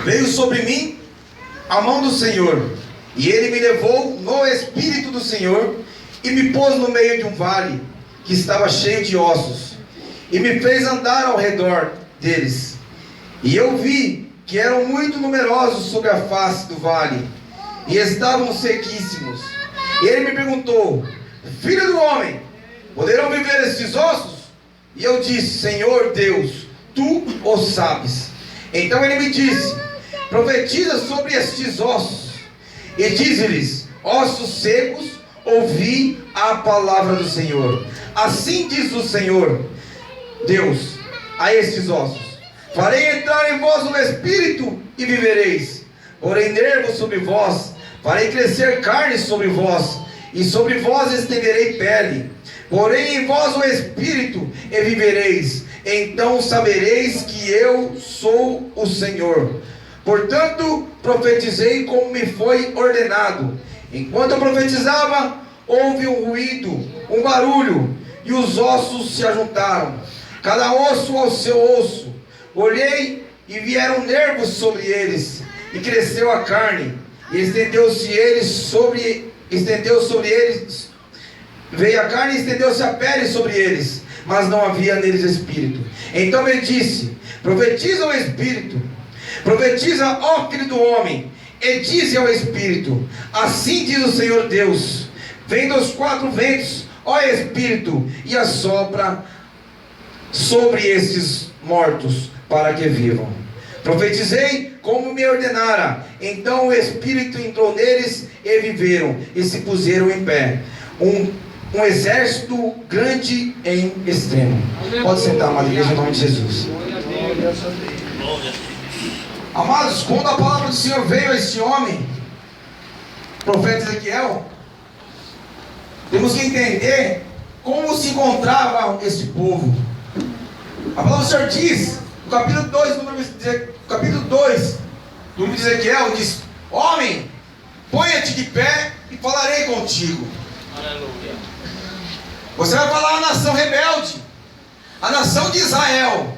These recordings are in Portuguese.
Veio sobre mim a mão do Senhor, e Ele me levou no Espírito do Senhor, e me pôs no meio de um vale, que estava cheio de ossos, e me fez andar ao redor deles. E eu vi que eram muito numerosos sobre a face do vale, e estavam sequíssimos. E Ele me perguntou: filho do homem, poderão viver estes ossos? E eu disse: Senhor Deus, Tu o sabes. Então Ele me disse: profetiza sobre estes ossos, e dize-lhes: ossos secos, ouvi a palavra do Senhor. Assim diz o Senhor Deus a estes ossos: farei entrar em vós o Espírito, e vivereis. Porém nervos sobre vós, farei crescer carne sobre vós, e sobre vós estenderei pele. Porém em vós o Espírito, e vivereis. Então sabereis que eu sou o Senhor. Portanto profetizei como me foi ordenado. Enquanto eu profetizava, houve um ruído, um barulho, e os ossos se ajuntaram, cada osso ao seu osso. Olhei, e vieram nervos sobre eles, e cresceu a carne, e estendeu sobre eles, veio a carne e estendeu-se a pele sobre eles, mas não havia neles espírito. Então me disse: profetiza o Espírito, profetiza, ó filho do homem, e dize ao Espírito: assim diz o Senhor Deus: vem dos quatro ventos, ó Espírito, e assopra sobre estes mortos, para que vivam. Profetizei como me ordenara. Então o Espírito entrou neles, e viveram, e se puseram em pé, um exército grande em extremo. Pode sentar, amada igreja, em nome de Jesus. Amados, quando a palavra do Senhor veio a este homem, profeta Ezequiel, temos que entender como se encontrava este povo. A palavra do Senhor diz, no capítulo 2, do livro de Ezequiel, diz: homem, ponha-te de pé e falarei contigo. Aleluia. Você vai falar à nação rebelde, a nação de Israel.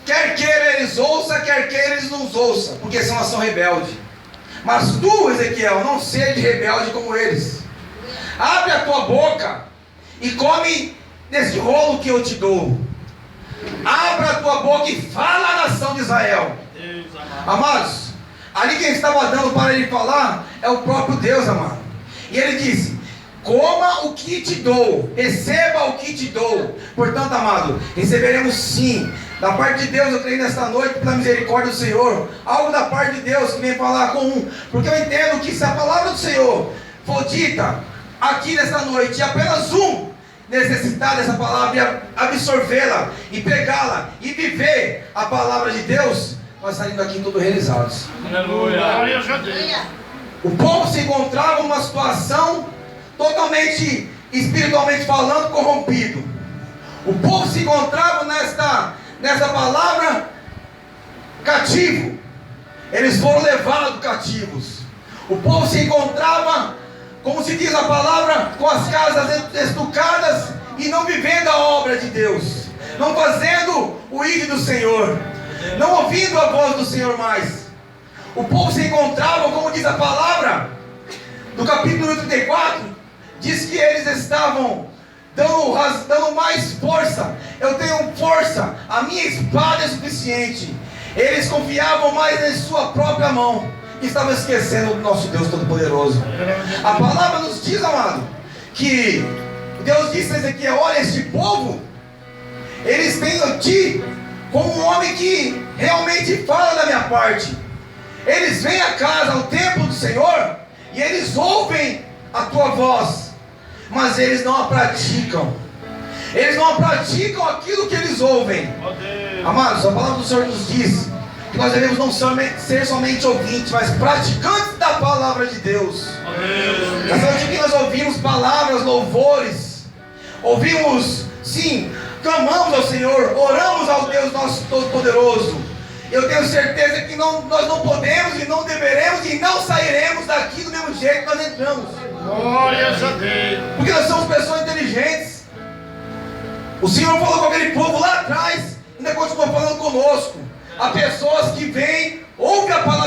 Quer queira eles ouçam, quer queira eles não ouçam, porque são nação rebelde. Mas tu, Ezequiel, não seja rebelde como eles. Abre a tua boca e come desse rolo que eu te dou. Abra a tua boca e fala à nação de Israel. Deus, Amados, ali quem estava dando para ele falar é o próprio Deus, amado. E ele disse: coma o que te dou, receba o que te dou. Portanto, amado, receberemos sim da parte de Deus. Eu creio nesta noite, pela misericórdia do Senhor, algo da parte de Deus que vem falar com um, porque eu entendo que se a palavra do Senhor for dita aqui nesta noite, e apenas um necessitar dessa palavra e absorvê-la e pegá-la e viver a palavra de Deus, nós saímos daqui todos realizados. Aleluia. O povo se encontrava numa situação totalmente, espiritualmente falando, corrompido. O povo se encontrava nessa palavra cativo. Eles foram levados cativos. O povo se encontrava, como se diz a palavra, com as casas estucadas e não vivendo a obra de Deus, não fazendo o ídolo do Senhor, não ouvindo a voz do Senhor mais. O povo se encontrava, como diz a palavra, no capítulo 34, diz que eles estavam dando mais força. Eu tenho força, a minha espada é suficiente. Eles confiavam mais em sua própria mão, e estavam esquecendo do nosso Deus Todo-Poderoso. A palavra nos diz, amado, que Deus disse a Ezequiel: olha, este povo, eles têm a ti como um homem que realmente fala da minha parte. Eles vêm a casa, ao templo do Senhor, e eles ouvem a tua voz, mas eles não a praticam. Eles não praticam aquilo que eles ouvem. Amados, a palavra do Senhor nos diz que nós devemos não ser somente ouvintes, mas praticantes da palavra de Deus. Nessa noite que nós ouvimos palavras, louvores, ouvimos, sim, clamamos ao Senhor, oramos ao Deus nosso Todo-Poderoso. Eu tenho certeza que nós não podemos e não deveremos e não sairemos daqui do mesmo jeito que nós entramos. Glórias a Deus. Porque nós somos pessoas inteligentes. O Senhor falou com aquele povo lá atrás, ainda continua falando conosco. Há pessoas que vêm, ouvem a palavra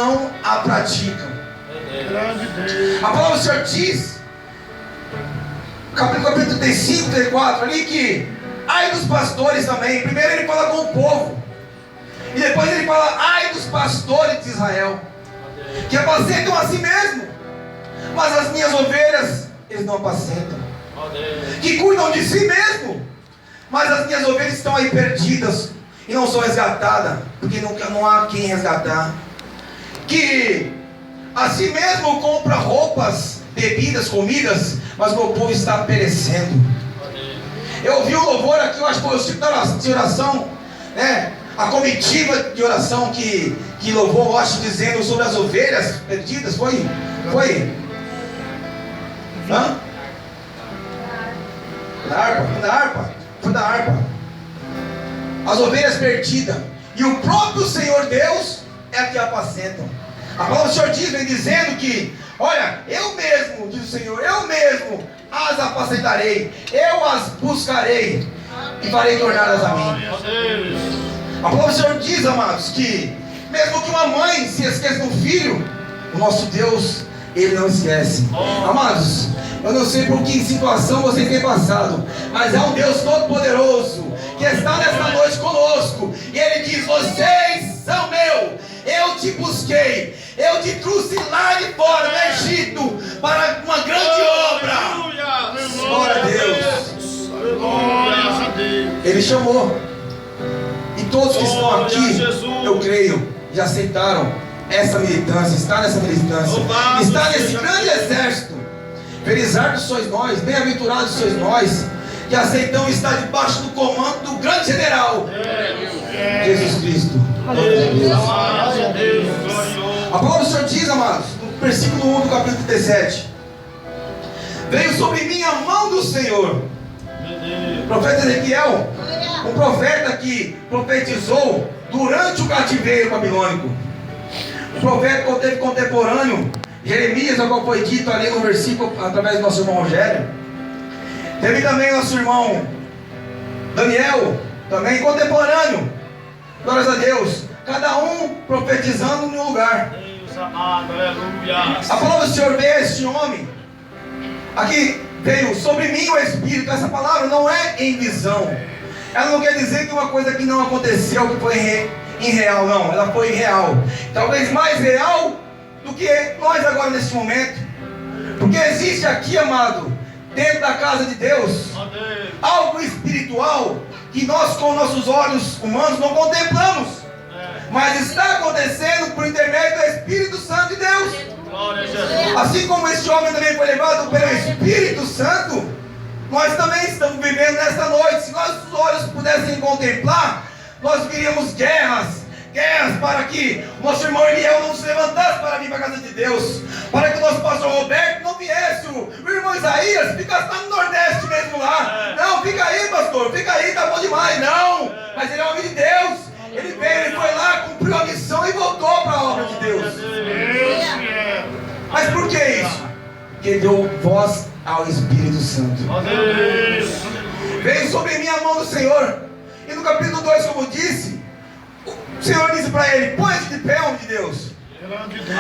não a praticam. Grande Deus. A palavra do Senhor diz, capítulo 35, 34, ali que ai dos pastores também. Primeiro ele fala com o povo, e depois ele fala ai dos pastores de Israel, que apacentam a si mesmo, mas as minhas ovelhas eles não apacentam. Que cuidam de si mesmo, mas as minhas ovelhas estão aí perdidas e não são resgatadas, porque não há quem resgatar. Que a si mesmo compra roupas, bebidas, comidas, mas o meu povo está perecendo. Eu ouvi um louvor aqui, eu acho que foi o tipo de oração, né? A comitiva de oração que louvou, eu acho, dizendo sobre as ovelhas perdidas. Foi? Hã? Foi da harpa. As ovelhas perdidas. E o próprio Senhor Deus é a que apacentam. A palavra do Senhor diz, vem dizendo que, olha, eu mesmo, diz o Senhor, eu mesmo as apacentarei, eu as buscarei e farei torná-las a mim. A palavra do Senhor diz, amados, que mesmo que uma mãe se esqueça do filho, o nosso Deus, Ele não esquece. Amados, eu não sei por que situação vocês têm passado, mas é um Deus todo-poderoso que está nesta noite conosco, e Ele diz: vocês são meu, eu te busquei, eu te trouxe lá de fora do Egito para uma grande obra. Glória a Deus. Glória a Deus. Ele chamou, e todos que estão aqui, eu creio, já aceitaram essa militância, está nessa militância, está nesse grande exército. Felizardos sois nós, bem-aventurados sois nós, que aceitamos estar debaixo do comando do grande general, Jesus Cristo. Glória a Deus. A palavra do Senhor diz, amados, no versículo 1 do capítulo 37, veio sobre mim a mão do Senhor. O profeta Ezequiel, um profeta que profetizou durante o cativeiro babilônico. O profeta que teve contemporâneo, Jeremias, a qual foi dito ali no versículo, através do nosso irmão Rogério. Teve também nosso irmão Daniel, também contemporâneo. Glórias a Deus. Cada um profetizando em um lugar. Deus amado, aleluia. A palavra do Senhor veio a este homem. Aqui veio sobre mim o Espírito. Essa palavra não é em visão. Ela não quer dizer que uma coisa que não aconteceu, que foi irreal, não. Ela foi real. Talvez mais real do que nós agora neste momento. Porque existe aqui, amado, dentro da casa de Deus, algo espiritual que nós com nossos olhos humanos não contemplamos, mas está acontecendo por intermédio do Espírito Santo de Deus. Glória a Jesus. Assim como este homem também foi levado pelo Espírito Santo, nós também estamos vivendo nesta noite. Se nossos olhos pudessem contemplar, nós viríamos guerras para que o nosso irmão Eliel não se levantasse para vir para a casa de Deus, para que o nosso pastor Roberto não viesse, o irmão Isaías ficasse lá no Nordeste mesmo lá. Não, fica aí, pastor, fica aí, tá bom demais. Não, mas ele é homem de Deus. Ele veio, ele foi lá, cumpriu a missão e voltou para a obra de Deus. Mas por que isso? Porque deu voz ao Espírito Santo. Veio sobre mim a mão do Senhor. E no capítulo 2, como disse, o Senhor disse para ele: põe-te de pé, homem de Deus.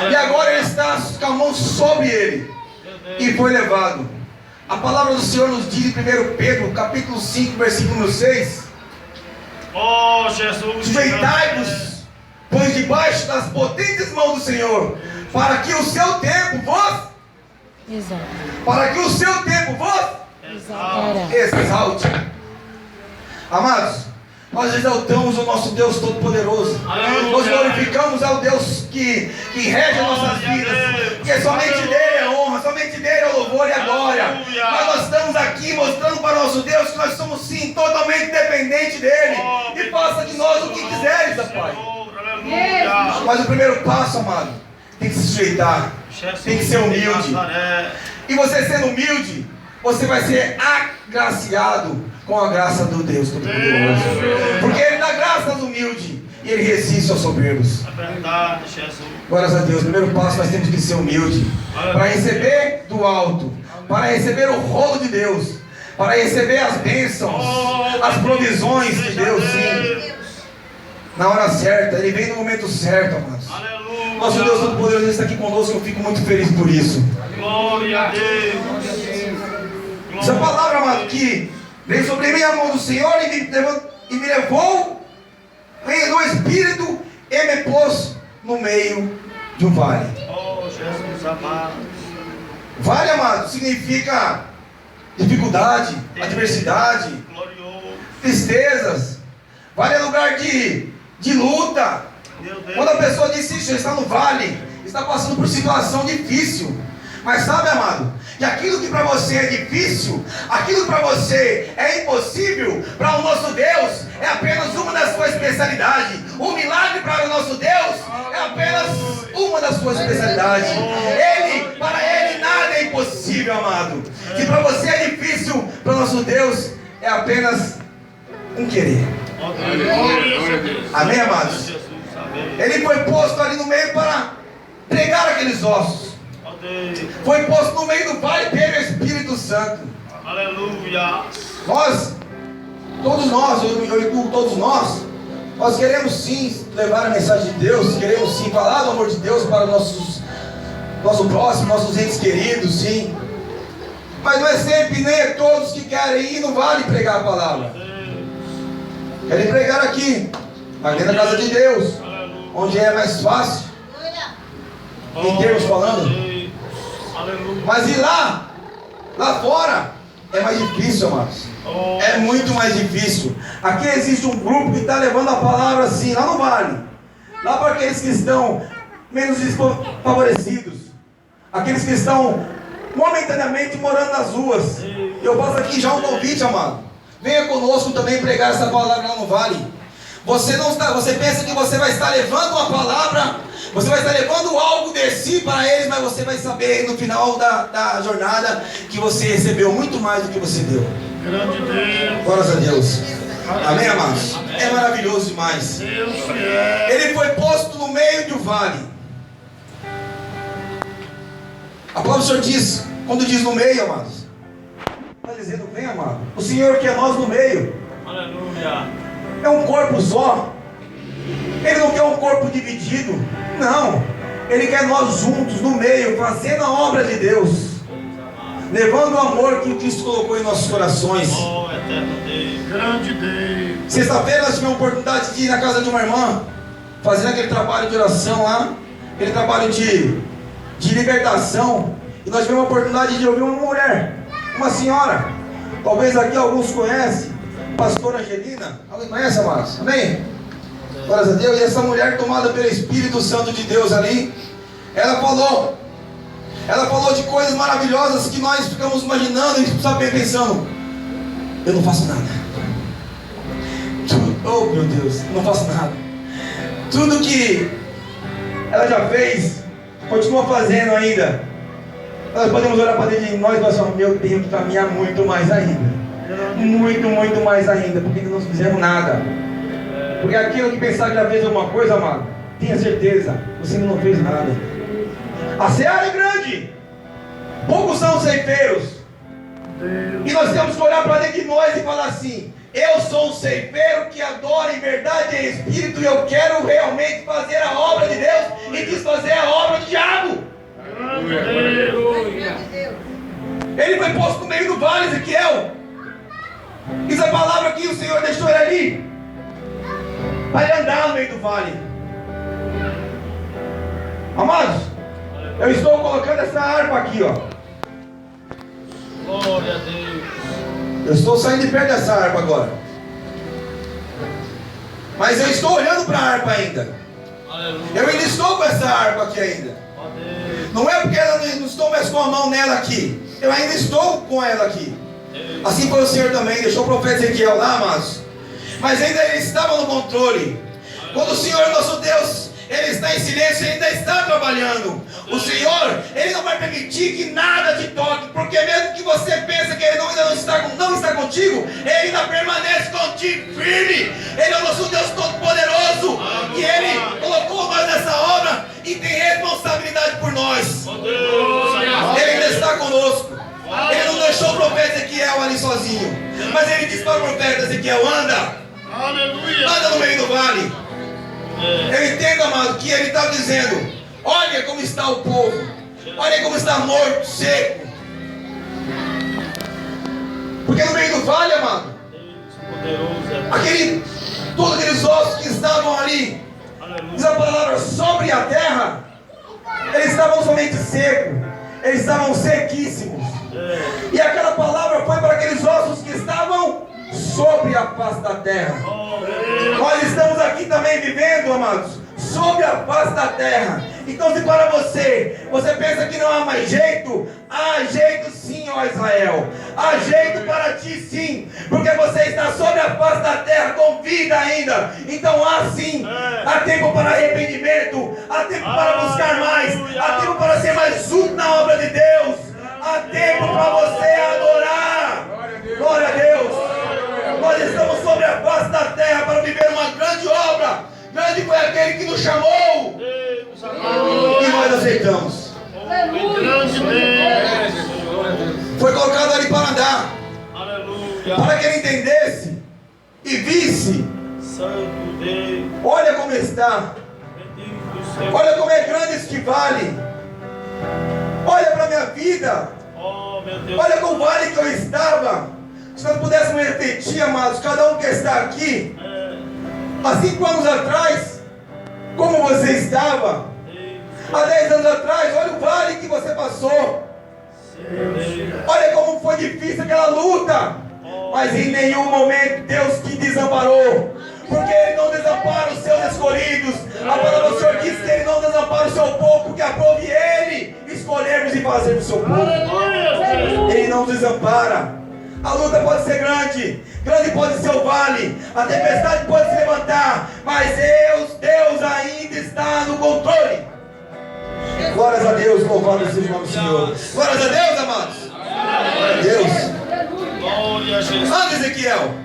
E agora ele está com a mão sobre ele. E foi levado. A palavra do Senhor nos diz em 1 Pedro, capítulo 5, versículo número 6: Oh, Jesus. sujeitai-vos, pois debaixo das potentes mãos do Senhor, para que o seu tempo vos exalte. Amados, nós exaltamos o nosso Deus Todo-Poderoso. Nós glorificamos ao Deus que rege as nossas vidas, porque somente dele é a honra, somente dele é o louvor e a glória. Mas nós estamos aqui mostrando para o nosso Deus que nós somos sim totalmente dependentes dele, e faça de nós o que quiseres, Pai. Mas o primeiro passo, amado, tem que se sujeitar, tem que ser humilde. E você sendo humilde, você vai ser agraciado com a graça do Deus Todo-Poderoso. Porque Ele dá graça aos humildes e Ele resiste aos soberbos. É verdade, Jesus. Glórias a Deus. Primeiro passo, nós temos que ser humilde para receber do alto, para receber o rolo de Deus, para receber as bênçãos, as provisões de Deus, sim. na hora certa, Ele vem no momento certo, amados. Aleluia. Nosso Deus Todo-Poderoso está aqui conosco, eu fico muito feliz por isso. Glória a Deus. Essa palavra, amado, que veio sobre mim a mão do Senhor e me levou no Espírito e me pôs no meio de um vale. Oh, Jesus amado. Vale, amado, significa dificuldade, adversidade, Glorioso. tristezas. Vale é lugar de luta. Meu Deus. Quando a pessoa diz isso, está no vale, está passando por situação difícil. Mas sabe, amado, que aquilo que para você é difícil, aquilo que para você é impossível, para o nosso Deus é apenas uma das suas especialidades. O milagre para o nosso Deus é apenas uma das suas especialidades. Para Ele nada é impossível, amado. Se para você é difícil, para o nosso Deus é apenas um querer. Amém, amados? Ele foi posto ali no meio para pregar aqueles ossos. Foi posto no meio do vale pelo Espírito Santo. Aleluia. Todos nós queremos sim levar a mensagem de Deus, queremos sim falar do amor de Deus para o nosso próximo, nossos entes queridos, sim. Mas não é sempre, nem é todos que querem ir no vale pregar a palavra. Querem pregar aqui, mas dentro da casa de Deus, onde é mais fácil, em termos falando. Mas ir lá fora, é mais difícil, amados. É muito mais difícil. Aqui existe um grupo que está levando a palavra assim, lá no vale. Lá para aqueles que estão menos desfavorecidos. Aqueles que estão momentaneamente morando nas ruas. Eu faço aqui já um convite, amado. Venha conosco também pregar essa palavra lá no vale. Você pensa que você vai estar levando uma palavra, você vai estar levando algo de si para eles, mas você vai saber no final da jornada que você recebeu muito mais do que você deu. Grande Deus. Glórias a Deus. Amém, amados? É maravilhoso demais. Ele foi posto no meio de um vale. A palavra do Senhor diz, quando diz no meio, amados, está dizendo bem, amado. O Senhor quer nós no meio. Aleluia. É um corpo só. Ele não quer um corpo dividido. Não. Ele quer nós juntos, no meio, fazendo a obra de Deus. Levando o amor que Cristo colocou em nossos corações. Oh, eterno Deus. Grande Deus. Sexta-feira nós tivemos a oportunidade de ir na casa de uma irmã, fazendo aquele trabalho de oração lá, aquele trabalho de libertação. E nós tivemos a oportunidade de ouvir uma mulher, uma senhora. Talvez aqui alguns conhecem. Pastora Angelina, alguém conhece, amados? Amém? Glórias a Deus. E essa mulher tomada pelo Espírito Santo de Deus ali, ela falou de coisas maravilhosas que nós ficamos imaginando e sabe, pensando, eu não faço nada. Oh meu Deus, eu não faço nada. Tudo que ela já fez, continua fazendo ainda. Nós podemos olhar para dentro de nós e falar assim, meu, tenho que caminhar muito mais ainda. Muito mais ainda, porque não fizemos nada. Porque aquilo que pensar que já fez alguma coisa, amado, tenha certeza, você não fez nada. A seara é grande, poucos são os ceifeiros. E nós temos que olhar para dentro de nós e falar assim, eu sou um ceifeiro que adora em verdade e em espírito, e eu quero realmente fazer a obra de Deus e desfazer a obra do diabo. Ele foi posto no meio do vale, Ezequiel. Diz a palavra que o Senhor deixou ele ali para ele andar no meio do vale. Amados, eu estou colocando essa harpa aqui, ó. Glória a Deus. Eu estou saindo de perto dessa harpa agora. Mas eu estou olhando para a harpa ainda. Aleluia. Eu ainda estou com essa harpa aqui ainda. Não é porque eu não estou mais com a mão nela aqui. Eu ainda estou com ela aqui. Assim foi o Senhor também, deixou o profeta Ezequiel lá, amados. Mas ainda ele estava no controle. Quando o Senhor, nosso Deus, Ele está em silêncio, Ele ainda está trabalhando. O Senhor, Ele não vai permitir que nada te toque, porque mesmo que você pense que Ele ainda não está contigo, Ele ainda permanece contigo firme. Ele é o nosso Deus Todo-Poderoso, que Ele colocou nós nessa obra e tem responsabilidade por nós. Ele ainda está conosco. Ele não deixou o profeta Ezequiel ali sozinho, mas Ele disse para o profeta Ezequiel, anda. Aleluia. Anda no meio do vale. Eu entendo, amado, que ele está dizendo: olha como está o povo, olha como está morto, seco. Porque no meio do vale, amado, todos aqueles ossos que estavam ali, diz a palavra, sobre a terra, eles estavam somente secos, eles estavam sequíssimos. E aquela palavra foi para aqueles ossos que estavam sobre a face da terra. Nós estamos aqui também vivendo, amados, sobre a face da terra. Então, se para você pensa que não há mais jeito, há jeito sim, ó Israel. Há jeito para ti sim, porque você está sobre a face da terra com vida ainda. Então há sim, há tempo para arrependimento, há tempo para buscar mais, há tempo para ser mais útil na obra de Deus, há tempo para você adorar. Glória a Deus. Nós estamos sobre a face da terra para viver uma grande obra. Grande foi aquele que nos chamou e nós aceitamos. Foi colocado ali para andar, para que ele entendesse e visse. Olha como está, olha como é grande este vale. Olha para a minha vida, olha com o vale que eu estava. Se nós pudéssemos repetir, amados, cada um que está aqui, há 5 anos atrás, como você estava? Há 10 anos atrás, olha o vale que você passou. Olha como foi difícil aquela luta. Mas em nenhum momento Deus te desamparou. Porque Ele não desampara os seus escolhidos. A palavra do Senhor diz que Ele não desampara o seu povo, porque aprove Ele escolhermos e fazermos o seu povo. Ele não desampara. A luta pode ser grande, grande pode ser o vale, a tempestade pode se levantar, mas Deus ainda está no controle. Glórias a Deus, louvado seja o nome do Senhor. Glórias a Deus, amados. Glória a Deus. Anda, Ezequiel.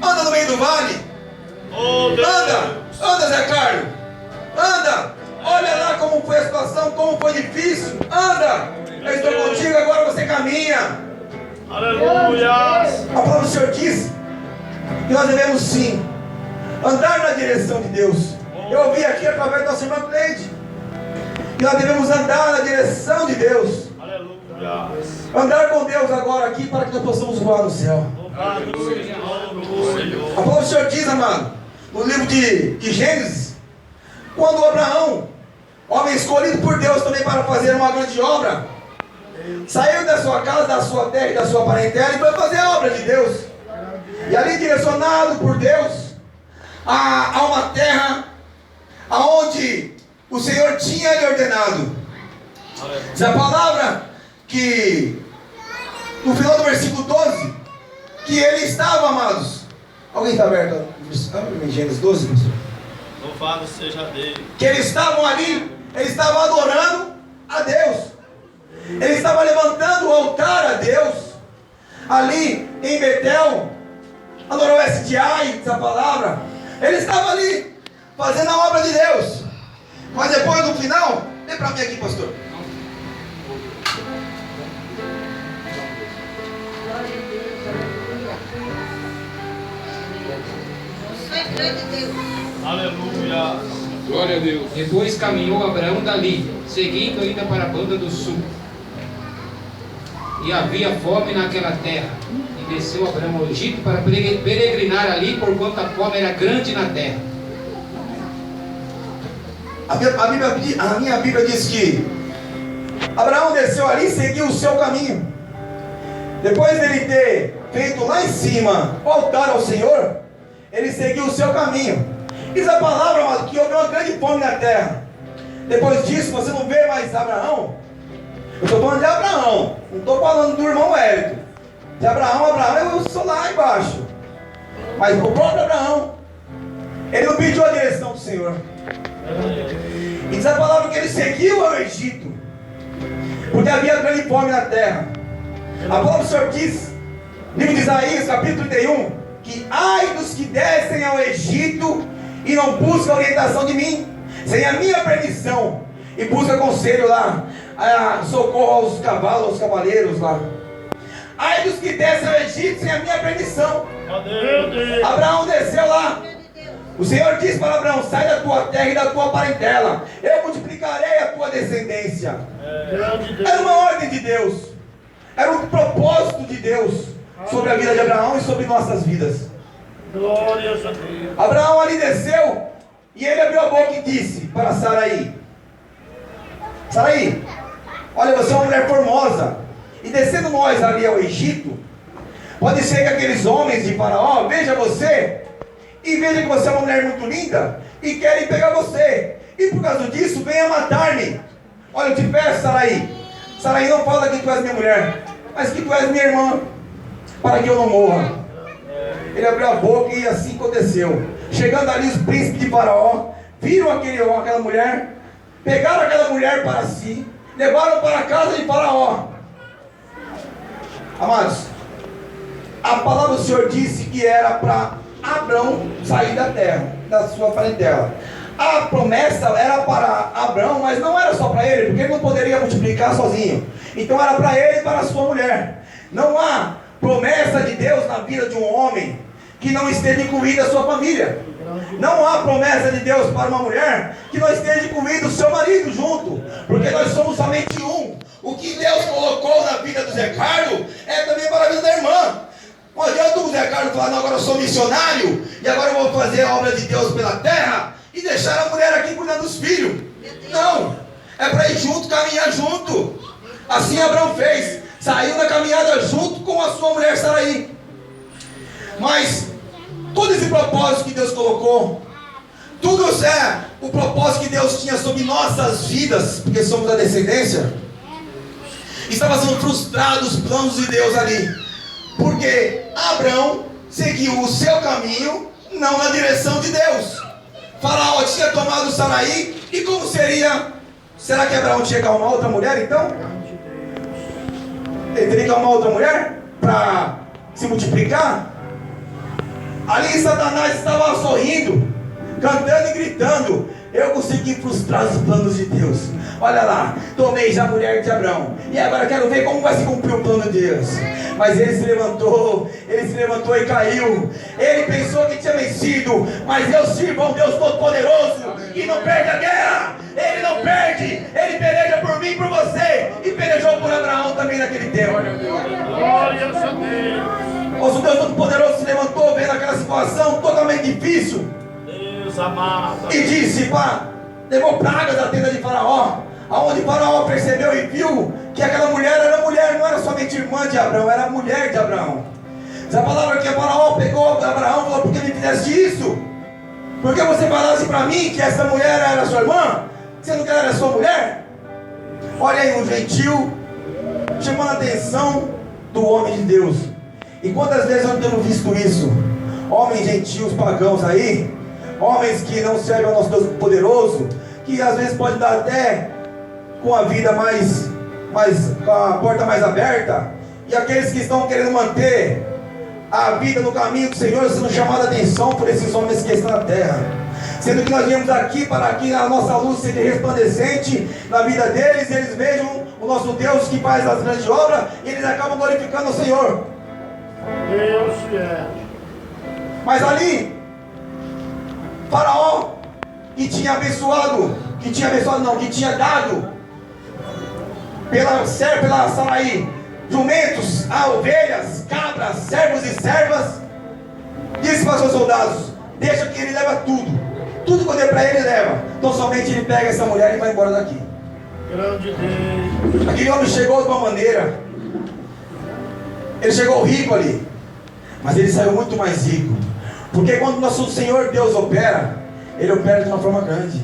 Anda no meio do vale. Anda, Zé Carlos. Anda. Olha lá como foi a situação, como foi difícil. Anda. Eu estou contigo, agora você caminha. Aleluia. A palavra do Senhor diz que nós devemos sim andar na direção de Deus. Eu ouvi aqui através da nossa irmã Cleide que nós devemos andar na direção de Deus. Aleluia. Andar com Deus agora aqui para que nós possamos voar no céu. A palavra do Senhor diz, amado, no livro de Gênesis, quando Abraão, homem escolhido por Deus também para fazer uma grande obra, saiu da sua casa, da sua terra e da sua parentela e foi fazer a obra de Deus. E ali, direcionado por Deus a uma terra aonde o Senhor tinha lhe ordenado. Diz a palavra que no final do versículo 12, que ele estava, amados. Alguém está aberto em Gênesis 12, pastor? Louvado seja Deus. Que eles estavam ali, eles estavam adorando a Deus. Ele estava levantando o altar a Deus ali em Betel, a noroeste de Ai, essa palavra. Ele estava ali fazendo a obra de Deus. Mas depois no final, vem para mim aqui, pastor. Aleluia. Glória a Deus. Depois caminhou Abraão dali, seguindo ainda para a banda do sul. E havia fome naquela terra. E desceu Abraão ao Egito para peregrinar ali, porquanto a fome era grande na terra. A minha Bíblia diz que Abraão desceu ali e seguiu o seu caminho. Depois dele ter feito lá em cima o altar ao Senhor, ele seguiu o seu caminho. Diz a palavra, amado, que houve uma grande fome na terra. Depois disso, você não vê mais Abraão. Eu estou falando de Abraão, não estou falando do irmão Hélito. De Abraão, eu sou lá embaixo. Mas o próprio Abraão, ele não pediu a direção do Senhor. E diz a palavra que ele seguiu ao Egito, porque havia grande fome na terra. A palavra do Senhor diz, livro de Isaías, capítulo 31, que ai dos que descem ao Egito e não buscam a orientação de mim, sem a minha permissão, e busca conselho lá, socorro aos cavalos, aos cavaleiros lá. Ai dos que descem ao Egito sem a minha permissão. Abraão desceu lá O Senhor disse para Abraão: sai da tua terra e da tua parentela, eu multiplicarei a tua descendência. Era uma ordem de Deus, era um propósito de Deus sobre a vida de Abraão e sobre nossas vidas. Glória a Deus. Abraão ali desceu e ele abriu a boca e disse para Sarai: Sarai, olha, você é uma mulher formosa, e descendo nós ali ao Egito, pode ser que aqueles homens de Faraó vejam você e vejam que você é uma mulher muito linda e querem pegar você, e por causa disso venha matar-me. Olha, eu te peço, Sarai, Sarai, não fala que tu és minha mulher, mas que tu és minha irmã, para que eu não morra. Ele abriu a boca e assim aconteceu. Chegando ali os príncipes de Faraó, viram aquela mulher, pegaram aquela mulher para si, levaram para a casa de Faraó. Amados, a palavra do Senhor disse que era para Abrão sair da terra, da sua parentela. A promessa era para Abrão, mas não era só para ele, porque ele não poderia multiplicar sozinho. Então era para ele e para a sua mulher. Não há promessa de Deus na vida de um homem que não esteja incluída a sua família. Não há promessa de Deus para uma mulher que não esteja incluído o seu marido junto, porque nós somos somente um. O que Deus colocou na vida do Zé Carlos é também para a vida da irmã. Não adianta o Zé Carlos falar: não, agora eu sou missionário e agora eu vou fazer a obra de Deus pela terra e deixar a mulher aqui cuidando dos filhos. Não, é para ir junto, caminhar junto. Assim Abraão fez, saiu na caminhada junto com a sua mulher Sarai. Mas todo esse propósito que Deus colocou, tudo isso é o propósito que Deus tinha sobre nossas vidas, porque somos a descendência, estava sendo frustrado os planos de Deus ali, porque Abraão seguiu o seu caminho, não na direção de Deus. Faraó tinha tomado Sarai, e como seria? Será que Abraão tinha que arrumar outra mulher então? Ele teria que arrumar outra mulher para se multiplicar? Ali Satanás estava sorrindo, cantando e gritando: eu consegui frustrar os planos de Deus. Olha lá, tomei já a mulher de Abraão, e agora quero ver como vai se cumprir o plano de Deus. Mas ele se levantou e caiu. Ele pensou que tinha vencido, mas eu sirvo a um Deus Todo-Poderoso que não perde a guerra. Ele não perde, ele peleja por mim e por você, e pelejou por Abraão também naquele tempo. Glória a Deus. Nosso Deus Todo-Poderoso se levantou vendo aquela situação totalmente difícil, Deus amado. e disse: levou pragas da tenda de Faraó, aonde Faraó percebeu e viu que aquela mulher era mulher, não era somente irmã de Abraão, era mulher de Abraão. Essa palavra que Faraó pegou Abraão e falou: por que me fizeste isso? Por que você falasse para mim que essa mulher era sua irmã, sendo que ela era sua mulher? Olha aí, um gentil chamando a atenção do homem de Deus. E quantas vezes nós temos visto isso? Homens gentios pagãos aí, homens que não servem ao nosso Deus poderoso, que às vezes pode dar até com a vida com a porta mais aberta, e aqueles que estão querendo manter a vida no caminho do Senhor sendo chamados a atenção por esses homens que estão na terra, sendo que nós viemos aqui para que a nossa luz seja resplandecente na vida deles, e eles vejam o nosso Deus que faz as grandes obras, e eles acabam glorificando o Senhor. Deus é. Mas ali Faraó, que tinha dado pela Sarai jumentos, ovelhas, cabras, servos e servas, disse para seus soldados: deixa que ele leva tudo que eu dei para ele leva, então somente ele pega essa mulher e vai embora daqui. Grande Deus. Aquele homem chegou de uma maneira, ele chegou rico ali, mas ele saiu muito mais rico, porque quando nosso Senhor Deus opera, ele opera de uma forma grande,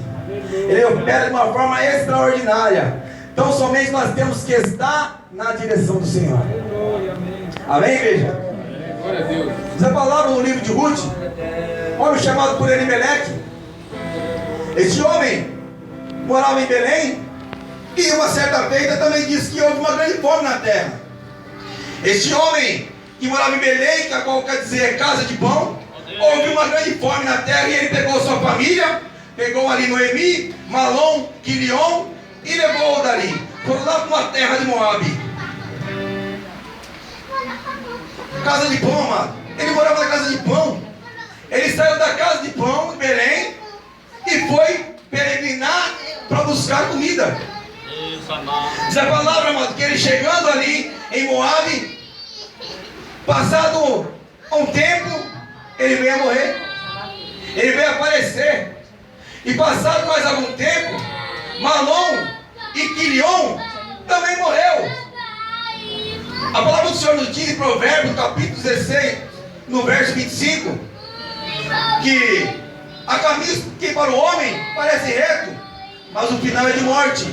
ele opera de uma forma extraordinária. Então somente nós temos que estar na direção do Senhor. Amém, igreja? Glória a Deus. Diz a palavra no livro de Ruth, homem chamado por Elimeleque. Este homem morava em Belém, e uma certa feita também diz que houve uma grande fome na terra. Este homem que morava em Belém, que a qual quer dizer casa de pão, houve uma grande fome na terra, e ele pegou sua família, pegou ali Noemi, Malom, Quilion, e levou dali. Foram lá para uma terra de Moabe. Casa de pão, amado. Ele morava na casa de pão. Ele saiu da casa de pão, de Belém, e foi peregrinar para buscar comida. Isso, amado. Diz a palavra, amado, que ele chegando ali em Moabe, passado um tempo, ele veio a morrer. Ele veio aparecer. E passado mais algum tempo, Malom e Quilion também morreu. A palavra do Senhor nos diz em Provérbios, capítulo 16, no verso 25, que há caminhos que para o homem parecem reto, mas o final é de morte.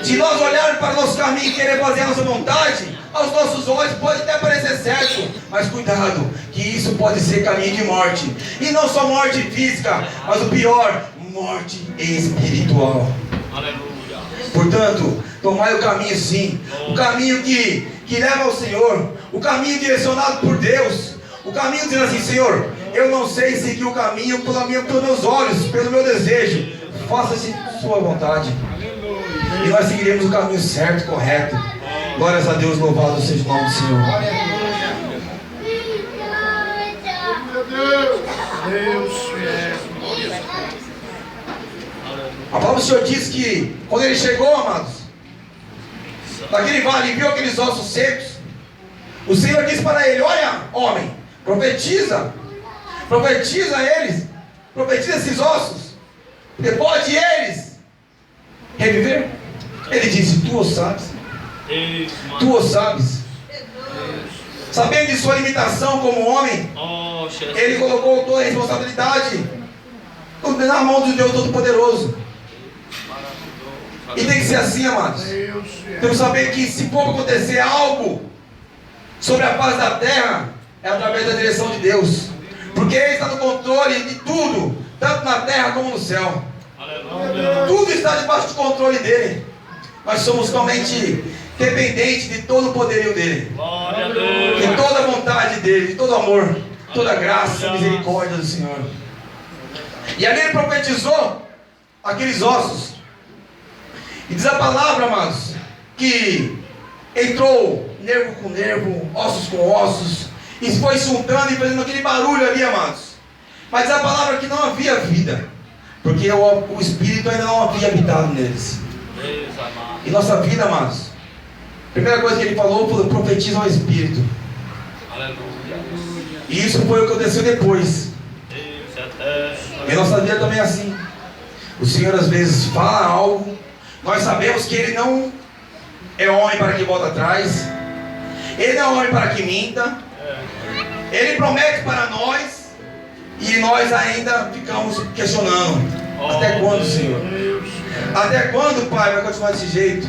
Se nós olharmos para o nosso caminho e querer fazer a nossa vontade, aos nossos olhos pode até parecer certo, mas cuidado, que isso pode ser caminho de morte. E não só morte física, mas o pior, morte espiritual. Aleluia. Portanto, tomai o caminho sim, o caminho que leva ao Senhor, o caminho direcionado por Deus, o caminho dizendo assim: Senhor, eu não sei seguir o caminho pelos meus olhos, pelo meu desejo, faça-se sua vontade. E nós seguiremos o caminho certo, correto. Glórias a Deus, louvado seja o nome do Senhor. Meu Deus. Deus fiel. A palavra do Senhor diz que quando ele chegou, amados, naquele vale e viu aqueles ossos secos, o Senhor disse para ele: olha, homem, profetiza eles, profetiza esses ossos, e pode eles reviver? Ele disse: tu o sabes, Isso, tu o sabes. Sabendo de sua limitação como homem, Oh, Jesus. ele colocou toda a responsabilidade na mão do Deus Todo-Poderoso. E tem que ser assim, amados. Deus fiel. Temos que saber que se for acontecer algo sobre a face da terra, é através da direção de Deus. Porque Ele está no controle de tudo, tanto na terra como no céu. Aleluia. Tudo está debaixo do controle dEle. Nós somos totalmente dependentes de todo o poderio dEle, Glória a de Deus. toda a vontade dEle, de todo o amor, toda a graça e misericórdia do Senhor. E ali Ele profetizou aqueles ossos. E diz a palavra, amados, que entrou nervo com nervo, ossos com ossos, e foi juntando e fazendo aquele barulho ali, amados. Mas diz a palavra que não havia vida, porque o Espírito ainda não havia habitado neles. Isso, amado. E nossa vida, amados, a primeira coisa que ele falou foi: profetiza ao Espírito. Aleluia. E isso foi o que aconteceu depois. Deus eterno. E nossa vida também é assim. O Senhor às vezes fala algo, nós sabemos que Ele não é homem para que volte atrás, Ele não é homem para que minta, Ele promete para nós, e nós ainda ficamos questionando: até quando, Senhor? Deus fiel. Até quando, Pai, vai continuar desse jeito?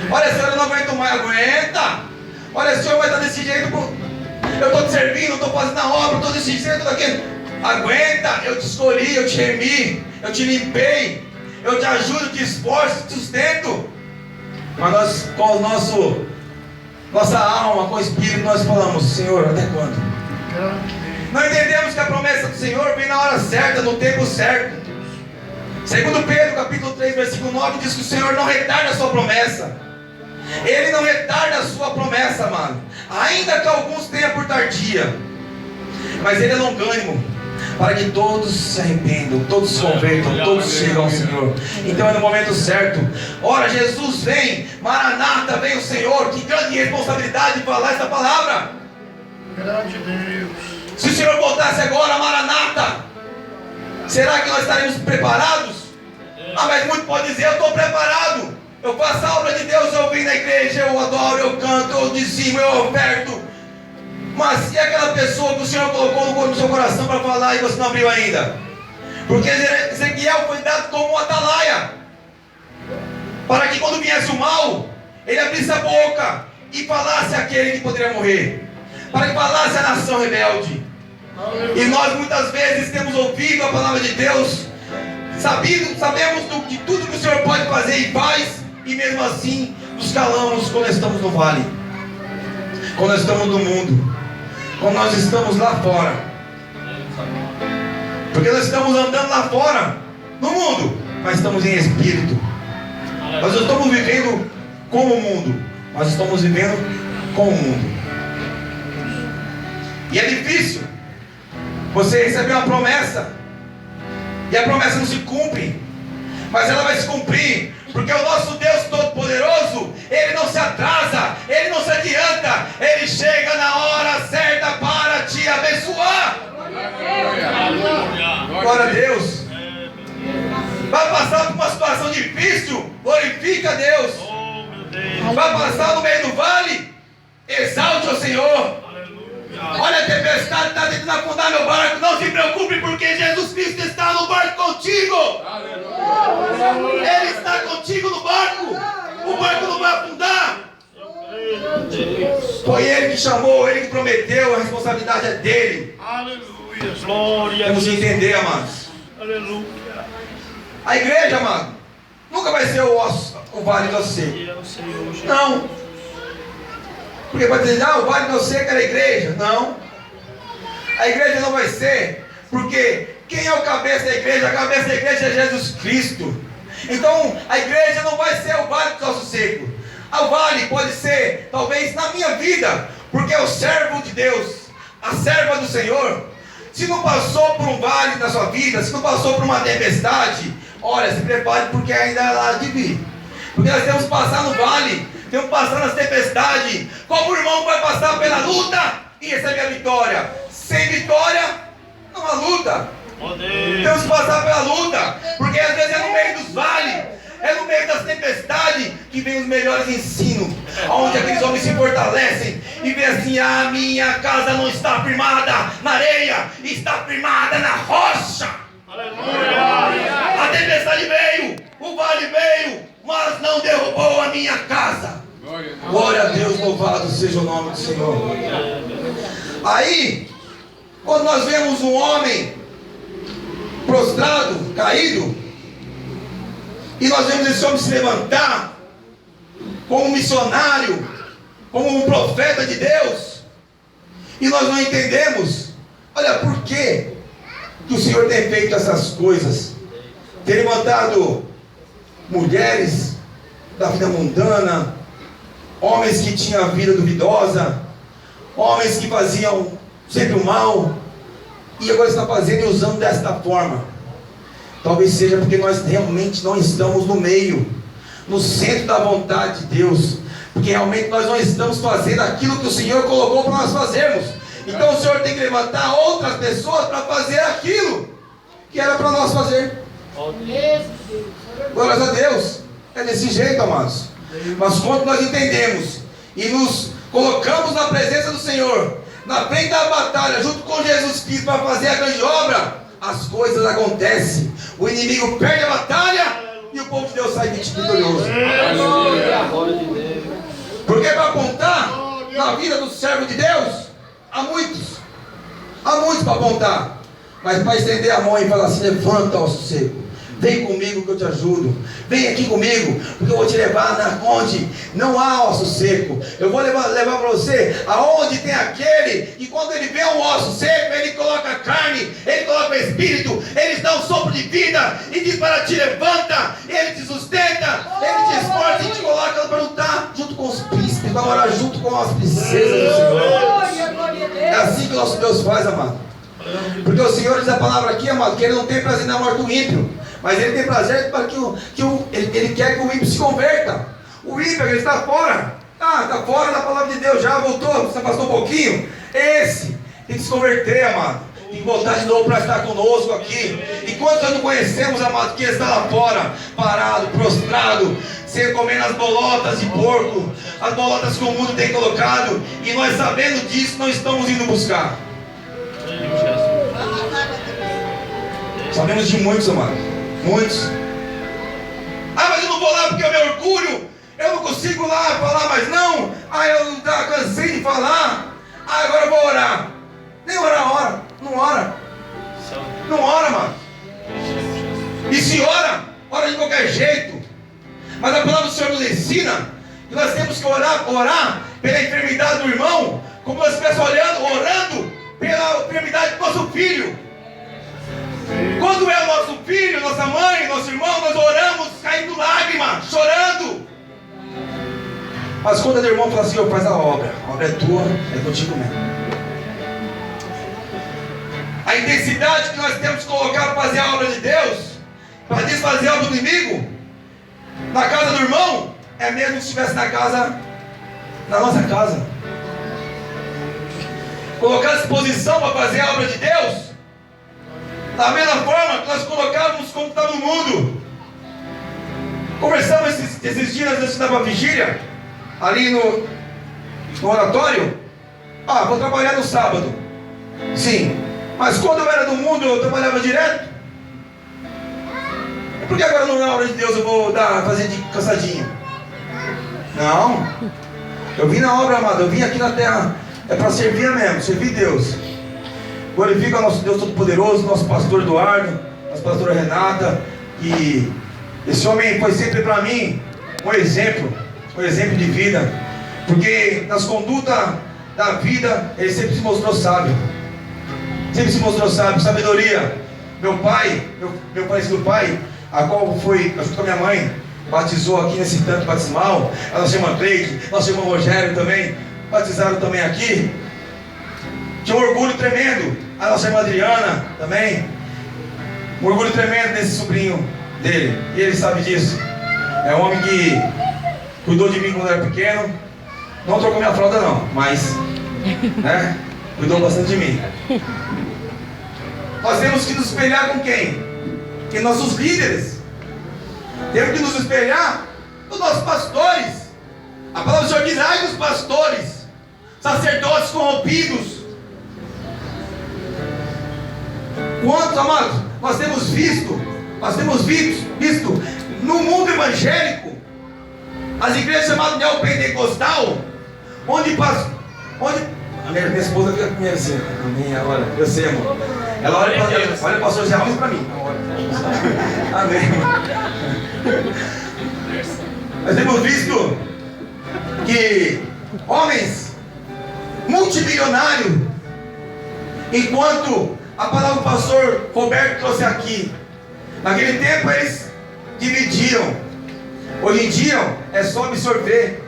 Olha, Senhor, eu não aguento mais. Aguenta. Olha, Senhor, vai estar desse jeito. Eu estou te servindo, estou fazendo a obra, estou desse jeito, daquele. Aguenta, eu te escolhi, eu te remi, eu te limpei, eu te ajudo, te esforço, te sustento. Mas nós, com o nossa alma, com o Espírito, nós falamos: Senhor, até quando? Grande Deus. Não entendemos que a promessa do Senhor vem na hora certa, no tempo certo. Segundo Pedro, capítulo 3, versículo 9, diz que o Senhor não retarda a sua promessa. Ele não retarda a sua promessa, amado, ainda que alguns tenham por tardia, mas Ele é longânimo, para que todos se arrependam, todos se convertam, todos chegam ao Senhor. Então é no momento certo. Ora, Jesus vem, Maranata, vem o Senhor. Que grande responsabilidade de falar essa palavra. Grande Deus. Se o Senhor voltasse agora, Maranata, será que nós estaremos preparados? Ah, mas muito pode dizer: eu estou preparado, eu faço a obra de Deus, eu vim na igreja, eu adoro, eu canto, eu dizimo, eu oferto. Mas e aquela pessoa que o Senhor colocou no seu coração para falar e você não abriu ainda? Porque Ezequiel foi dado como um atalaia, para que quando viesse o mal, ele abrisse a boca e falasse àquele que poderia morrer, para que falasse à nação rebelde. E nós muitas vezes temos ouvido a palavra de Deus, sabemos de tudo que o Senhor pode fazer e faz, e mesmo assim nos calamos quando estamos no vale, quando nós estamos no mundo, quando nós estamos lá fora. Porque nós estamos andando lá fora, no mundo, mas estamos em espírito. Nós não estamos vivendo como o mundo, nós estamos vivendo com o mundo. E é difícil Você recebeu uma promessa, e a promessa não se cumpre, mas ela vai se cumprir, porque o nosso Deus Todo-Poderoso, Ele não se atrasa, Ele não se adianta, Ele chega na hora certa para te abençoar. Glória a Deus. Vai passar por uma situação difícil, glorifica a Deus. Vai passar no meio do vale, exalte o Senhor. Olha, a tempestade está tentando afundar meu barco. Não se preocupe, porque Jesus Cristo está no barco contigo. Ele está contigo no barco. O barco não vai afundar. Foi Ele que chamou, Ele que prometeu. A responsabilidade é dele. Aleluia. Glória a Temos que Deus. entender, amados. Aleluia. A igreja, amado, nunca vai ser o vale do seco. E é o Senhor Jesus. Não. Porque pode dizer, o vale do seco era a igreja. Não. A igreja não vai ser, porque quem é o cabeça da igreja? A cabeça da igreja é Jesus Cristo. Então a igreja não vai ser o vale do ossos seco. O vale pode ser, talvez, na minha vida, porque é o servo de Deus, a serva do Senhor. Se não passou por um vale na sua vida, se não passou por uma tempestade, olha, se prepare, porque ainda é lá de vir. Porque nós temos que passar no vale, temos que passar nas tempestades. Como o irmão vai passar pela luta e receber a vitória? Sem vitória, não há luta. Temos que passar pela luta, porque às vezes é no meio dos vales, é no meio das tempestades que vem os melhores ensinos, onde aqueles homens se fortalecem e vê assim: a minha casa não está firmada na areia, está firmada na rocha. Aleluia. A tempestade veio, o vale veio, mas não derrubou a minha casa. Glória a Deus, louvado seja o nome do Senhor. Aí, quando nós vemos um homem prostrado, caído, e nós vemos esse homem se levantar como um missionário, como um profeta de Deus, e nós não entendemos, olha, por que o Senhor tem feito essas coisas? Tem levantado mulheres da vida mundana, homens que tinham a vida duvidosa, homens que faziam sempre o mal, e agora está fazendo e usando desta forma. Talvez seja porque nós realmente não estamos no meio, no centro da vontade de Deus, porque realmente nós não estamos fazendo aquilo que o Senhor colocou para nós fazermos. Então o Senhor tem que levantar outras pessoas para fazer aquilo que era para nós fazer. Glórias a Deus. É desse jeito, amados. Mas quando nós entendemos e nos colocamos na presença do Senhor, na frente da batalha, junto com Jesus Cristo, para fazer a grande obra, as coisas acontecem. O inimigo perde a batalha e o povo de Deus sai vitorioso. Porque para apontar na vida do servo de Deus, há muitos para apontar, mas para estender a mão e falar assim: levanta, osso seco, vem comigo que eu te ajudo, vem aqui comigo, porque eu vou te levar onde não há osso seco. Eu vou levar para você aonde tem aquele, e quando ele vê um osso seco, ele coloca carne, ele coloca espírito, ele dá um sopro de vida e diz para ti: levanta. Ele te sustenta, ele te esforça e te coloca para lutar junto com os príncipes, para morar junto com as princesas do Senhor. É assim que o nosso Deus faz, amado. Porque o Senhor diz a palavra aqui, amado, que Ele não tem prazer na morte do ímpio, mas Ele tem prazer para Ele quer que o ímpio se converta. O ímpio, ele está fora. Está fora da palavra de Deus, já voltou, você passou um pouquinho. Esse tem que se converter, amado. Tem que voltar de novo para estar conosco aqui. E quantos nós não conhecemos, amado, que está lá fora, parado, prostrado, sem comendo as bolotas de porco, as bolotas que o mundo tem colocado, e nós, sabendo disso, não estamos indo buscar. Sabemos de muitos, amado. Muitos. Mas eu não vou lá porque é o meu orgulho. Eu não consigo lá falar mais não. Eu cansei de falar. Agora eu vou orar. Nem orar, ora. Não ora. Não ora, mano. E se ora, ora de qualquer jeito. Mas a palavra do Senhor nos ensina que nós temos que orar pela enfermidade do irmão, como nós estamos orando pela enfermidade do nosso filho. Quando é o nosso filho, nossa mãe, nosso irmão, nós oramos caindo lágrimas, chorando. Mas quando é do irmão, fala assim: faz a obra é tua, é contigo mesmo. A a intensidade que nós temos que colocar para fazer a obra de Deus, para desfazer a obra do inimigo, na casa do irmão, é mesmo que estivesse na nossa casa. Colocar à disposição para fazer a obra de Deus, da mesma forma que nós colocávamos como está no mundo. Conversamos esses dias antes da vigília, ali no oratório. Vou trabalhar no sábado. Sim, mas quando eu era do mundo, eu trabalhava direto. Por que agora não é hora de Deus eu vou fazer de cansadinho? Não. Eu vim na obra, amado. Eu vim aqui na terra. É para servir mesmo, servir Deus. Glorifica o nosso Deus Todo-Poderoso, nosso pastor Eduardo, nossa pastora Renata. E esse homem foi sempre para mim um exemplo de vida. Porque nas condutas da vida, ele sempre se mostrou sábio. Sempre se mostrou sábio, sabedoria. Meu falecido pai, a qual foi, junto com a minha mãe, batizou aqui nesse tanque batismal. Ela chama Cleide, nosso irmão Rogério também, batizaram também aqui. Tinha um orgulho tremendo. A nossa irmã Adriana também. Um orgulho tremendo desse sobrinho dele. E ele sabe disso. É um homem que cuidou de mim quando eu era pequeno. Não trocou minha fralda não, mas cuidou bastante de mim. Nós temos que nos espelhar com quem? Que nossos líderes. Temos que nos espelhar nos nossos pastores. A palavra do Senhor diz: ai dos pastores, sacerdotes corrompidos. Quantos, amados, nós temos visto no mundo evangélico, as igrejas chamadas neopentecostal, onde a minha esposa fica comigo assim, amém, agora, eu sei, amor. Ela olha para o pastor Zé Alves para mim. Amém. Nós temos visto que homens multimilionários, enquanto a palavra do pastor Roberto trouxe aqui, naquele tempo eles dividiam. Hoje em dia é só absorver.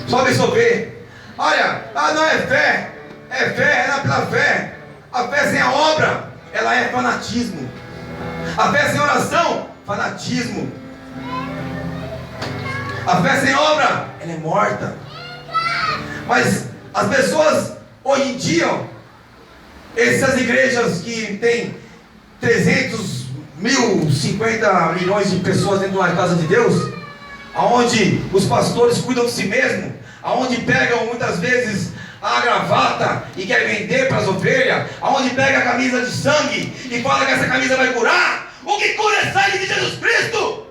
Só absorver. Olha, não é fé. É fé, é pela fé. A fé sem a obra, ela é fanatismo. A fé sem oração, fanatismo. A fé sem obra, ela é morta. Mas as pessoas hoje em dia, essas igrejas que tem 300 mil, 50 milhões de pessoas dentro de uma casa de Deus, aonde os pastores cuidam de si mesmos, aonde pegam muitas vezes a gravata e quer vender para as ovelhas, aonde pega a camisa de sangue e fala que essa camisa vai curar. O que cura é sangue de Jesus Cristo.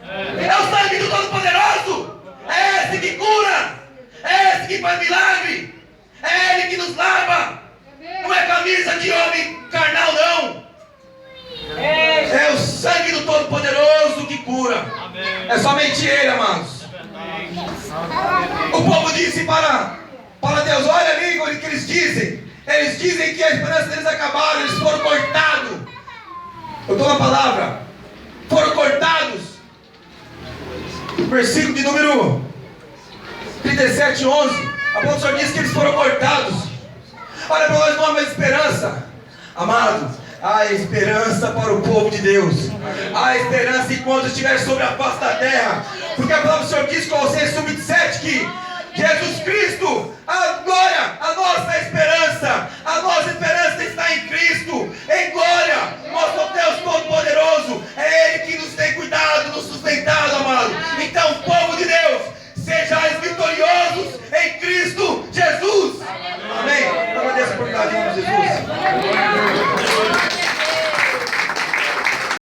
É o sangue do Todo-Poderoso. É esse que cura. É esse que faz milagre. É Ele que nos lava. Não é camisa de homem carnal, não. É o sangue do Todo-Poderoso que cura. É somente Ele, amados. O povo disse para Deus: olha ali o que eles dizem. Eles dizem que a esperança deles acabaram. Eles foram cortados. Eu estou na palavra. Foram cortados. Versículo de número 37, 11. A palavra do Senhor diz que eles foram cortados. Olha, para nós não há mais esperança. Amados, há esperança para o povo de Deus. Há esperança enquanto estiver sobre a face da terra. Porque a palavra do Senhor diz, Colossenses 1:27, que Jesus Cristo, a glória, a nossa esperança.